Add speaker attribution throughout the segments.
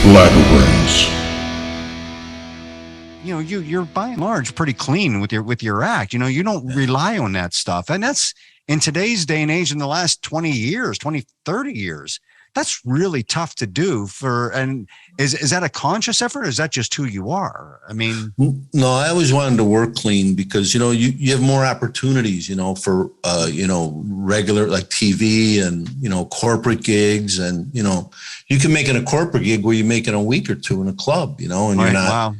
Speaker 1: Blabber.
Speaker 2: You know, you're by and large pretty clean with your act. You know, you don't rely on that stuff. And that's in today's day and age, in the last 20 years, 20, 30 years, that's really tough to do and is that a conscious effort or is that just who you are? I mean,
Speaker 3: no, I always wanted to work clean because, you know, you have more opportunities, you know, for, you know, regular like TV and, you know, corporate gigs. And, you know, you can make it a corporate gig where you make it a week or two in a club, you know, and you're not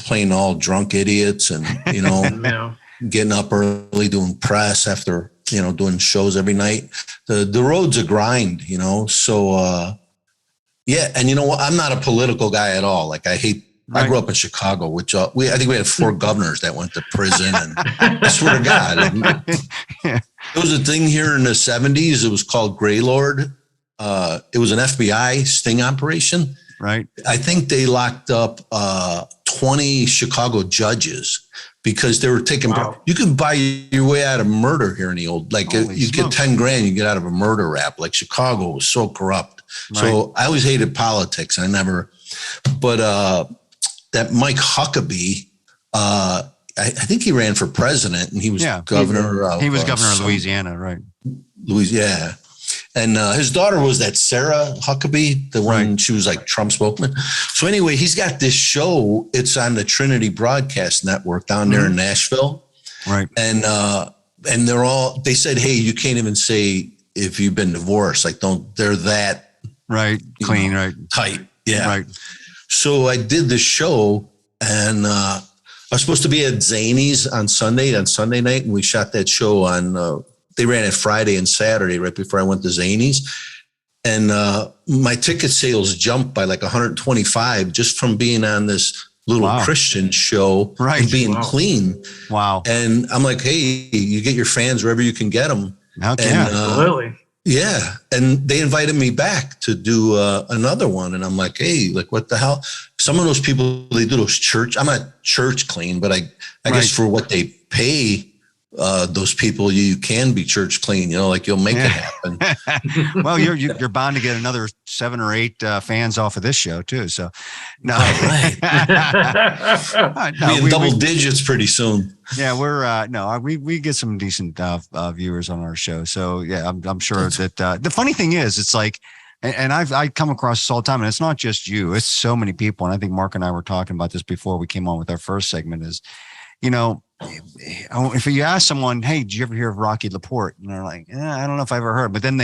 Speaker 3: playing all drunk idiots and, you know, getting up early doing press after, you know, doing shows every night. The road's a grind, you know? So, yeah. And you know what? I'm not a political guy at all. Like I grew up in Chicago, which I think we had 4 governors that went to prison, and I swear to God, there was a thing here in the 70s. It was called Grey Lord. It was an FBI sting operation.
Speaker 2: Right.
Speaker 3: I think they locked up 20 Chicago judges because they were taking, you can buy your way out of murder here in the old, like you get 10 grand, you get out of a murder rap. Like Chicago was so corrupt. Right. So I always hated politics. But that Mike Huckabee, I think he ran for president and he was governor.
Speaker 2: He was governor of Louisiana, right?
Speaker 3: Louisiana. And his daughter was that Sarah Huckabee, the one she was like Trump spokesman. So anyway, he's got this show. It's on the Trinity Broadcast Network down there in Nashville.
Speaker 2: Right.
Speaker 3: And they said, hey, you can't even say if you've been divorced. Like they're that
Speaker 2: clean,
Speaker 3: tight. Yeah.
Speaker 2: Right.
Speaker 3: So I did the show and I was supposed to be at Zany's on Sunday night. And we shot that show on, they ran it Friday and Saturday right before I went to Zany's. And my ticket sales jumped by like 125 just from being on this little Christian show and being clean.
Speaker 2: Wow.
Speaker 3: And I'm like, hey, you get your fans wherever you can get them.
Speaker 2: Okay.
Speaker 4: Absolutely.
Speaker 3: Yeah. And they invited me back to do another one. And I'm like, hey, like what the hell? Some of those people, they do those church. I'm not church clean, but I guess for what they pay, those people, you can be church clean, you know, like you'll make it happen.
Speaker 2: Well, you're bound to get another 7 or 8 fans off of this show too. So no,
Speaker 3: be in double digits pretty soon.
Speaker 2: Yeah, we get some decent viewers on our show. So yeah, I'm sure that the funny thing is, it's like, and I come across this all the time, and it's not just you, it's so many people. And I think Mark and I were talking about this before we came on with our first segment is, you know, if you ask someone, hey, did you ever hear of Rocky LaPorte? And they're like, I don't know if I ever heard. But then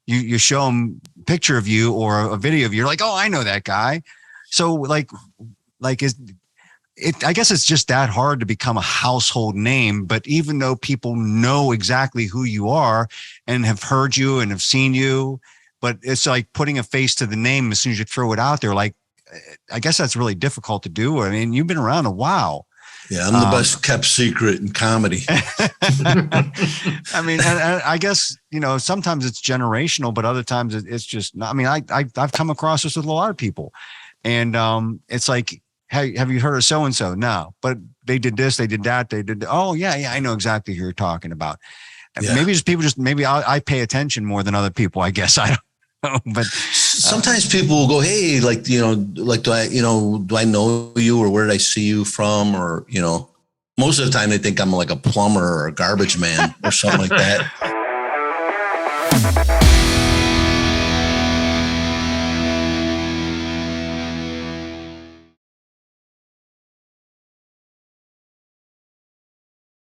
Speaker 2: you show them a picture of you or a video of you. You're like, oh, I know that guy. So I guess it's just that hard to become a household name. But even though people know exactly who you are and have heard you and have seen you, but it's like putting a face to the name as soon as you throw it out there. Like, I guess that's really difficult to do. I mean, you've been around a while.
Speaker 3: Yeah, I'm the best kept secret in comedy.
Speaker 2: I mean, and I guess, you know, sometimes it's generational, but other times it's just not. I mean, I've come across this with a lot of people. And it's like, hey, have you heard of so-and-so? No, but they did this, they did that, they did. Oh, yeah, I know exactly who you're talking about. Yeah. Maybe I pay attention more than other people, I guess. I don't know. But
Speaker 3: sometimes people will go, hey, like, you know, like, do I know you, or where did I see you from? Or, you know, most of the time they think I'm like a plumber or a garbage man or something like that.